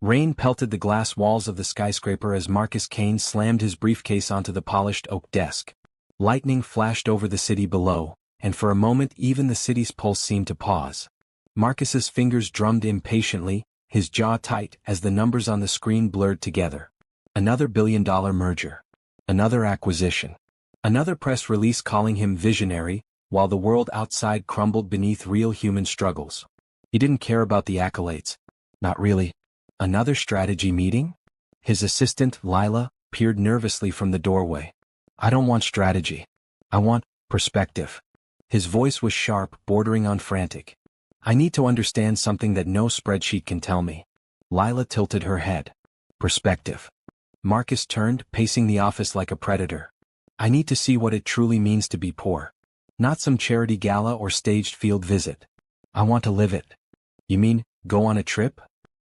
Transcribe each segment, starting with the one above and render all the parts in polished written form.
Rain pelted the glass walls of the skyscraper as Marcus Kane slammed his briefcase onto the polished oak desk. Lightning flashed over the city below, and for a moment even the city's pulse seemed to pause. Marcus's fingers drummed impatiently, his jaw tight as the numbers on the screen blurred together. Another billion-dollar merger. Another acquisition. Another press release calling him visionary, while the world outside crumbled beneath real human struggles. He didn't care about the accolades. Not really. Another strategy meeting? His assistant, Lila, peered nervously from the doorway. I don't want strategy. I want perspective. His voice was sharp, bordering on frantic. I need to understand something that no spreadsheet can tell me. Lila tilted her head. Perspective. Marcus turned, pacing the office like a predator. I need to see what it truly means to be poor. Not some charity gala or staged field visit. I want to live it. You mean, go on a trip?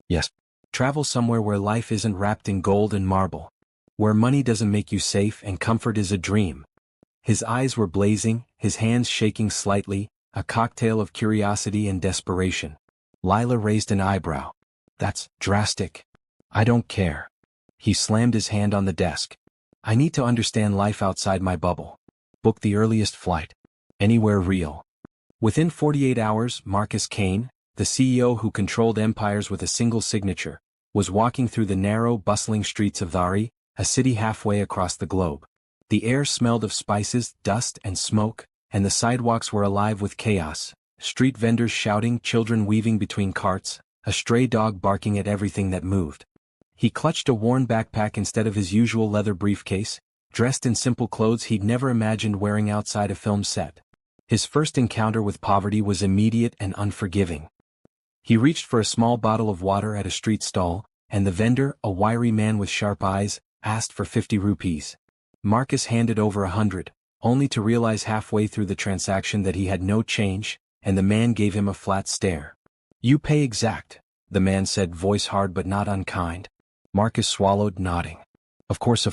Yes. Travel somewhere where life isn't wrapped in gold and marble. Where money doesn't make you safe and comfort is a dream. His eyes were blazing, his hands shaking slightly, a cocktail of curiosity and desperation. Lila raised an eyebrow. That's drastic. I don't care. He slammed his hand on the desk. I need to understand life outside my bubble. Book the earliest flight. Anywhere real. Within 48 hours, Marcus Kane, the CEO who controlled empires with a single signature, was walking through the narrow, bustling streets of Dhari, a city halfway across the globe. The air smelled of spices, dust, and smoke, and the sidewalks were alive with chaos, street vendors shouting, children weaving between carts, a stray dog barking at everything that moved. He clutched a worn backpack instead of his usual leather briefcase, dressed in simple clothes he'd never imagined wearing outside a film set. His first encounter with poverty was immediate and unforgiving. He reached for a small bottle of water at a street stall, and the vendor, a wiry man with sharp eyes, asked for 50 rupees. Marcus handed over 100, only to realize halfway through the transaction that he had no change, and the man gave him a flat stare. You pay exact, the man said, voice hard but not unkind. Marcus swallowed, nodding. Of course.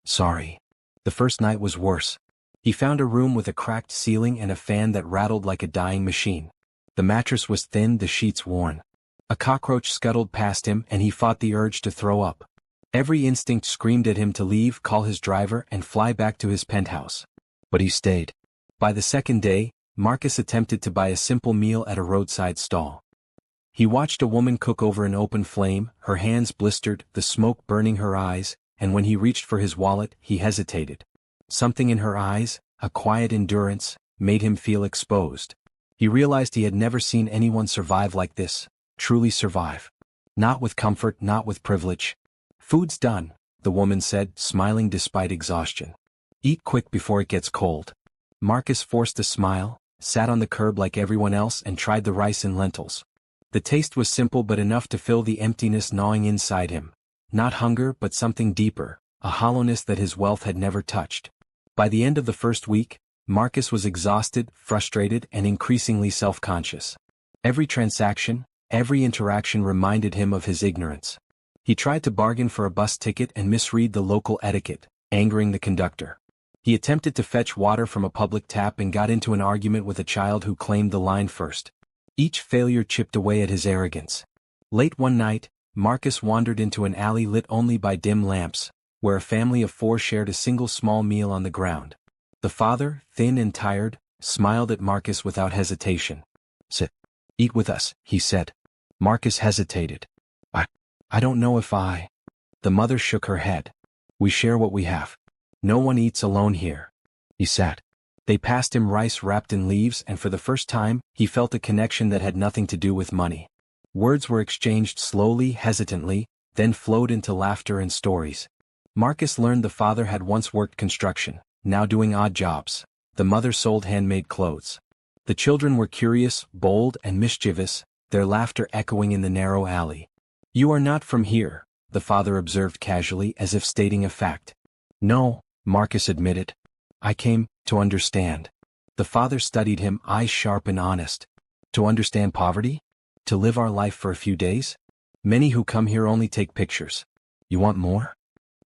Sorry. The first night was worse. He found a room with a cracked ceiling and a fan that rattled like a dying machine. The mattress was thin, the sheets worn. A cockroach scuttled past him and he fought the urge to throw up. Every instinct screamed at him to leave, call his driver, and fly back to his penthouse. But he stayed. By the second day, Marcus attempted to buy a simple meal at a roadside stall. He watched a woman cook over an open flame, her hands blistered, the smoke burning her eyes, and when he reached for his wallet, he hesitated. Something in her eyes, a quiet endurance, made him feel exposed. He realized he had never seen anyone survive like this, truly survive. Not with comfort, not with privilege. Food's done, the woman said, smiling despite exhaustion. Eat quick before it gets cold. Marcus forced a smile, sat on the curb like everyone else and tried the rice and lentils. The taste was simple but enough to fill the emptiness gnawing inside him. Not hunger but something deeper, a hollowness that his wealth had never touched. By the end of the first week, Marcus was exhausted, frustrated, and increasingly self-conscious. Every transaction, every interaction reminded him of his ignorance. He tried to bargain for a bus ticket and misread the local etiquette, angering the conductor. He attempted to fetch water from a public tap and got into an argument with a child who claimed the line first. Each failure chipped away at his arrogance. Late one night, Marcus wandered into an alley lit only by dim lamps, where a family of 4 shared a single small meal on the ground. The father, thin and tired, smiled at Marcus without hesitation. Sit. Eat with us, he said. Marcus hesitated. I don't know if I... The mother shook her head. We share what we have. No one eats alone here. He sat. They passed him rice wrapped in leaves and for the first time, he felt a connection that had nothing to do with money. Words were exchanged slowly, hesitantly, then flowed into laughter and stories. Marcus learned the father had once worked construction, now doing odd jobs. The mother sold handmade clothes. The children were curious, bold, and mischievous, their laughter echoing in the narrow alley. You are not from here, the father observed casually as if stating a fact. No, Marcus admitted. I came to understand. The father studied him, eyes sharp and honest. To understand poverty? To live our life for a few days? Many who come here only take pictures. You want more?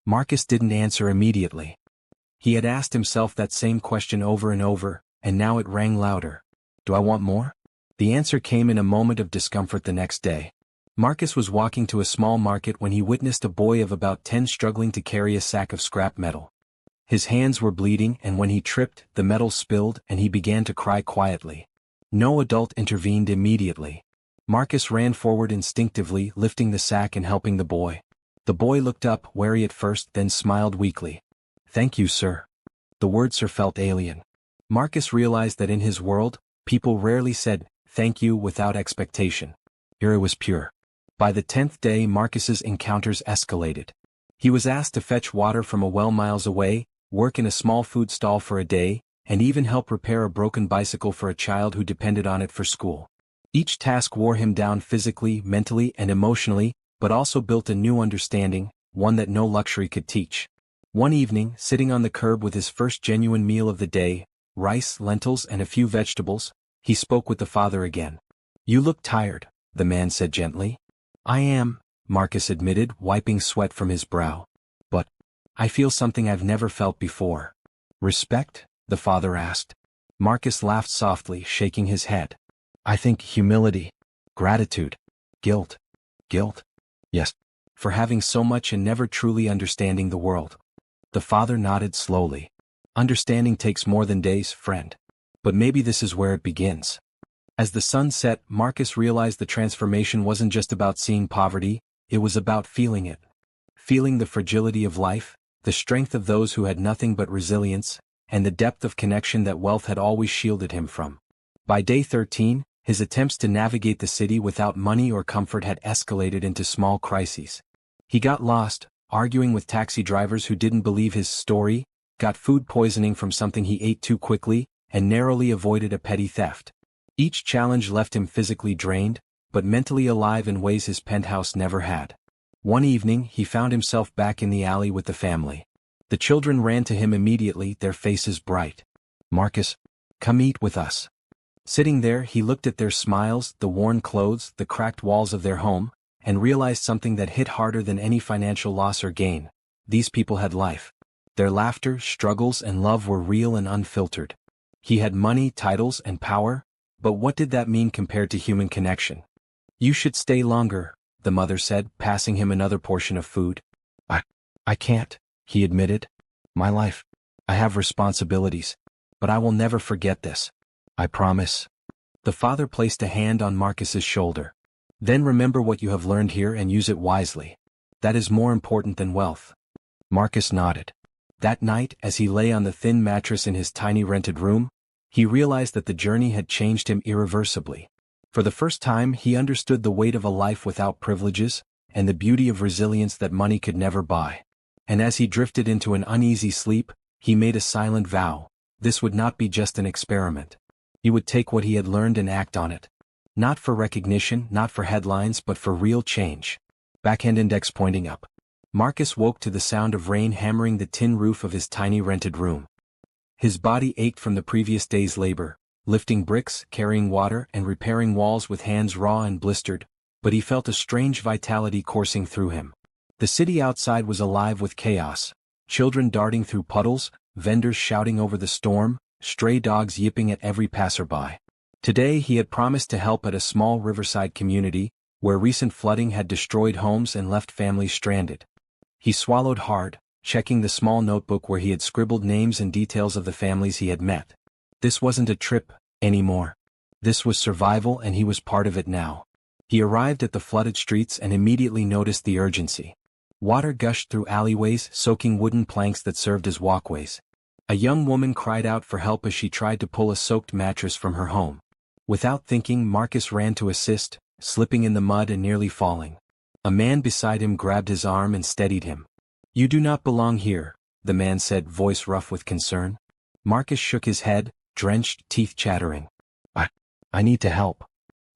Marcus didn't answer immediately. He had asked himself that same question over and over, and now it rang louder. Do I want more? The answer came in a moment of discomfort the next day. Marcus was walking to a small market when he witnessed a boy of about 10 struggling to carry a sack of scrap metal. His hands were bleeding, and when he tripped, the metal spilled and he began to cry quietly. No adult intervened immediately. Marcus ran forward instinctively, lifting the sack and helping the boy. The boy looked up, wary at first, then smiled weakly. "Thank you, sir." The word "sir" felt alien. Marcus realized that in his world, people rarely said, "thank you," without expectation. Here it was pure. By the 10th day, Marcus's encounters escalated. He was asked to fetch water from a well miles away, work in a small food stall for a day, and even help repair a broken bicycle for a child who depended on it for school. Each task wore him down physically, mentally, and emotionally, but also built a new understanding, one that no luxury could teach. One evening, sitting on the curb with his first genuine meal of the day, rice, lentils, and a few vegetables, he spoke with the father again. "You look tired," the man said gently. "I am," Marcus admitted, wiping sweat from his brow. "But I feel something I've never felt before." "Respect?" the father asked. Marcus laughed softly, shaking his head. "I think humility, gratitude, guilt. Guilt? Yes. For having so much and never truly understanding the world." The father nodded slowly. "Understanding takes more than days, friend. But maybe this is where it begins." As the sun set, Marcus realized the transformation wasn't just about seeing poverty, it was about feeling it. Feeling the fragility of life, the strength of those who had nothing but resilience, and the depth of connection that wealth had always shielded him from. By day 13, his attempts to navigate the city without money or comfort had escalated into small crises. He got lost, arguing with taxi drivers who didn't believe his story, got food poisoning from something he ate too quickly, and narrowly avoided a petty theft. Each challenge left him physically drained, but mentally alive in ways his penthouse never had. One evening, he found himself back in the alley with the family. The children ran to him immediately, their faces bright. "Marcus, come eat with us." Sitting there, he looked at their smiles, the worn clothes, the cracked walls of their home, and realized something that hit harder than any financial loss or gain. These people had life. Their laughter, struggles, and love were real and unfiltered. He had money, titles, and power, but what did that mean compared to human connection? "You should stay longer," the mother said, passing him another portion of food. I can't," he admitted. "My life. I have responsibilities. But I will never forget this. I promise." The father placed a hand on Marcus's shoulder. "Then remember what you have learned here and use it wisely. That is more important than wealth." Marcus nodded. That night, as he lay on the thin mattress in his tiny rented room, he realized that the journey had changed him irreversibly. For the first time, he understood the weight of a life without privileges, and the beauty of resilience that money could never buy. And as he drifted into an uneasy sleep, he made a silent vow. This would not be just an experiment. He would take what he had learned and act on it. Not for recognition, not for headlines, but for real change. Backhand index pointing up. Marcus woke to the sound of rain hammering the tin roof of his tiny rented room. His body ached from the previous day's labor, lifting bricks, carrying water, and repairing walls with hands raw and blistered, but he felt a strange vitality coursing through him. The city outside was alive with chaos. Children darting through puddles, vendors shouting over the storm, stray dogs yipping at every passerby. Today he had promised to help at a small riverside community, where recent flooding had destroyed homes and left families stranded. He swallowed hard, checking the small notebook where he had scribbled names and details of the families he had met. This wasn't a trip anymore. This was survival, and he was part of it now. He arrived at the flooded streets and immediately noticed the urgency. Water gushed through alleyways, soaking wooden planks that served as walkways. A young woman cried out for help as she tried to pull a soaked mattress from her home. Without thinking, Marcus ran to assist, slipping in the mud and nearly falling. A man beside him grabbed his arm and steadied him. "You do not belong here," the man said, voice rough with concern. Marcus shook his head, drenched, teeth chattering. I need to help."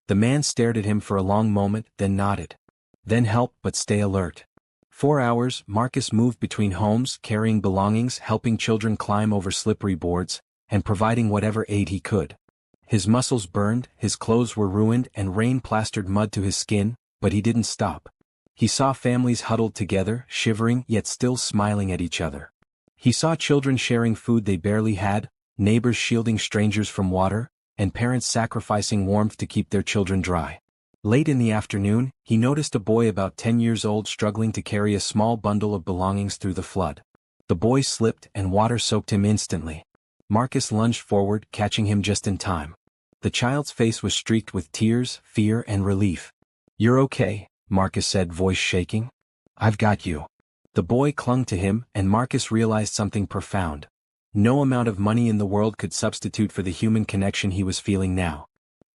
The man stared at him for a long moment, then nodded. "Then help, but stay alert." 4 hours, Marcus moved between homes, carrying belongings, helping children climb over slippery boards, and providing whatever aid he could. His muscles burned, his clothes were ruined, and rain plastered mud to his skin, but he didn't stop. He saw families huddled together, shivering yet still smiling at each other. He saw children sharing food they barely had, neighbors shielding strangers from water, and parents sacrificing warmth to keep their children dry. Late in the afternoon, he noticed a boy about 10 years old struggling to carry a small bundle of belongings through the flood. The boy slipped and water soaked him instantly. Marcus lunged forward, catching him just in time. The child's face was streaked with tears, fear, and relief. "You're okay," Marcus said, voice shaking. "I've got you." The boy clung to him, and Marcus realized something profound. No amount of money in the world could substitute for the human connection he was feeling now.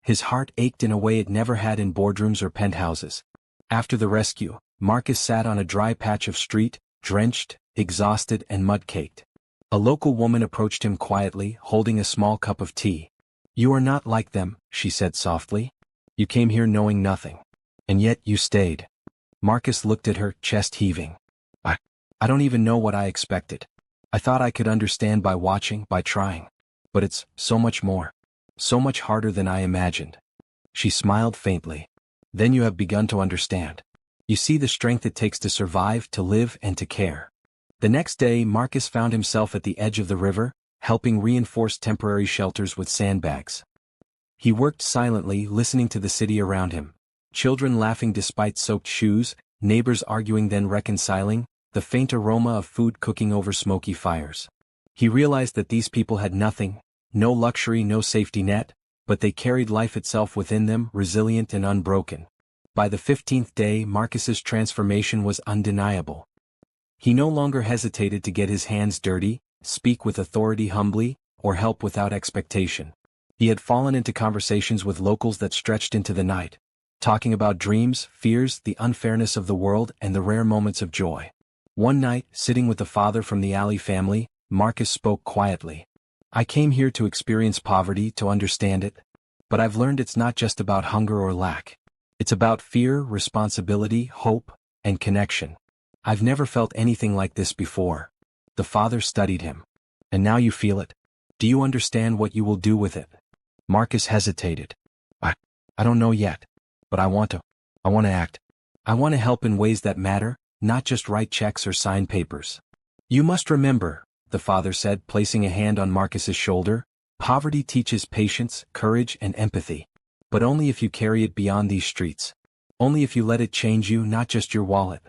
His heart ached in a way it never had in boardrooms or penthouses. After the rescue, Marcus sat on a dry patch of street, drenched, exhausted, and mud-caked. A local woman approached him quietly, holding a small cup of tea. "You are not like them," she said softly. "You came here knowing nothing. And yet you stayed." Marcus looked at her, chest heaving. I don't even know what I expected. I thought I could understand by watching, by trying. But it's so much more. So much harder than I imagined." She smiled faintly. "Then you have begun to understand. You see the strength it takes to survive, to live, and to care." The next day, Marcus found himself at the edge of the river, helping reinforce temporary shelters with sandbags. He worked silently, listening to the city around him. Children laughing despite soaked shoes, neighbors arguing then reconciling, the faint aroma of food cooking over smoky fires. He realized that these people had nothing, no luxury, no safety net, but they carried life itself within them, resilient and unbroken. By the 15th day, Marcus's transformation was undeniable. He no longer hesitated to get his hands dirty, speak with authority humbly, or help without expectation. He had fallen into conversations with locals that stretched into the night, talking about dreams, fears, the unfairness of the world, and the rare moments of joy. One night, sitting with the father from the alley family, Marcus spoke quietly. "I came here to experience poverty, to understand it. But I've learned it's not just about hunger or lack. It's about fear, responsibility, hope, and connection. I've never felt anything like this before." The father studied him. "And now you feel it? Do you understand what you will do with it?" Marcus hesitated. I don't know yet. But I want to act. I want to help in ways that matter, not just write checks or sign papers." "You must remember," the father said, placing a hand on Marcus's shoulder, "poverty teaches patience, courage, and empathy. But only if you carry it beyond these streets. Only if you let it change you, not just your wallet."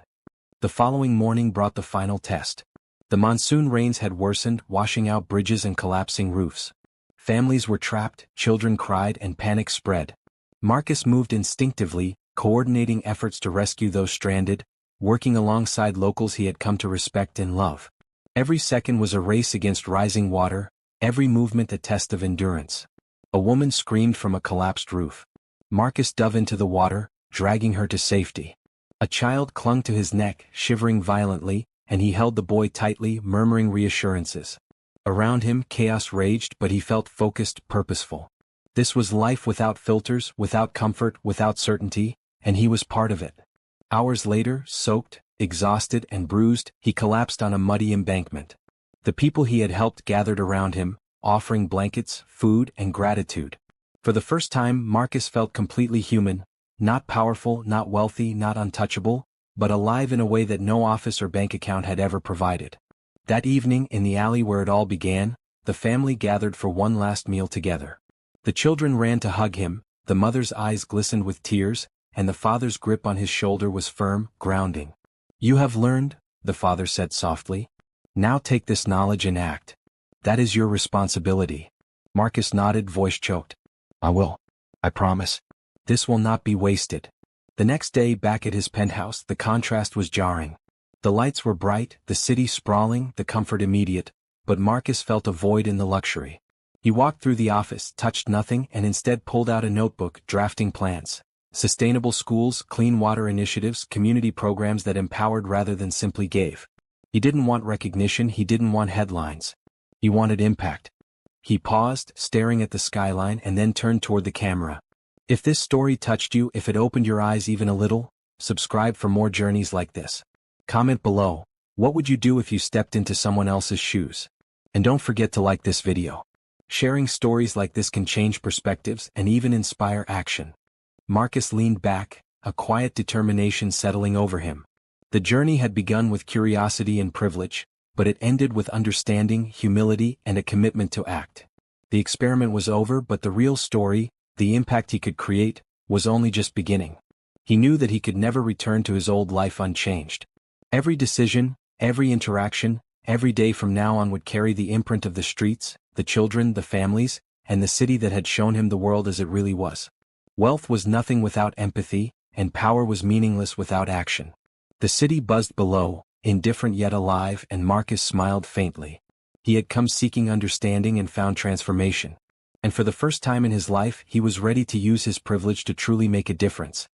The following morning brought the final test. The monsoon rains had worsened, washing out bridges and collapsing roofs. Families were trapped, children cried, and panic spread. Marcus moved instinctively, coordinating efforts to rescue those stranded, working alongside locals he had come to respect and love. Every second was a race against rising water, every movement a test of endurance. A woman screamed from a collapsed roof. Marcus dove into the water, dragging her to safety. A child clung to his neck, shivering violently, and he held the boy tightly, murmuring reassurances. Around him, chaos raged, but he felt focused, purposeful. This was life without filters, without comfort, without certainty, and he was part of it. Hours later, soaked, exhausted, and bruised, he collapsed on a muddy embankment. The people he had helped gathered around him, offering blankets, food, and gratitude. For the first time, Marcus felt completely human, not powerful, not wealthy, not untouchable, but alive in a way that no office or bank account had ever provided. That evening, in the alley where it all began, the family gathered for one last meal together. The children ran to hug him, the mother's eyes glistened with tears, and the father's grip on his shoulder was firm, grounding. "You have learned," the father said softly. "Now take this knowledge and act. That is your responsibility." Marcus nodded, voice choked. "I will. I promise. This will not be wasted." The next day, back at his penthouse, the contrast was jarring. The lights were bright, the city sprawling, the comfort immediate, but Marcus felt a void in the luxury. He walked through the office, touched nothing, and instead pulled out a notebook, drafting plans. Sustainable schools, clean water initiatives, community programs that empowered rather than simply gave. He didn't want recognition, he didn't want headlines. He wanted impact. He paused, staring at the skyline, and then turned toward the camera. If this story touched you, if it opened your eyes even a little, subscribe for more journeys like this. Comment below, what would you do if you stepped into someone else's shoes? And don't forget to like this video. Sharing stories like this can change perspectives and even inspire action. Marcus leaned back, a quiet determination settling over him. The journey had begun with curiosity and privilege, but it ended with understanding, humility, and a commitment to act. The experiment was over, but the real story, the impact he could create, was only just beginning. He knew that he could never return to his old life unchanged. Every decision, every interaction, every day from now on would carry the imprint of the streets, the children, the families, and the city that had shown him the world as it really was. Wealth was nothing without empathy, and power was meaningless without action. The city buzzed below, indifferent yet alive, and Marcus smiled faintly. He had come seeking understanding and found transformation. And for the first time in his life he was ready to use his privilege to truly make a difference,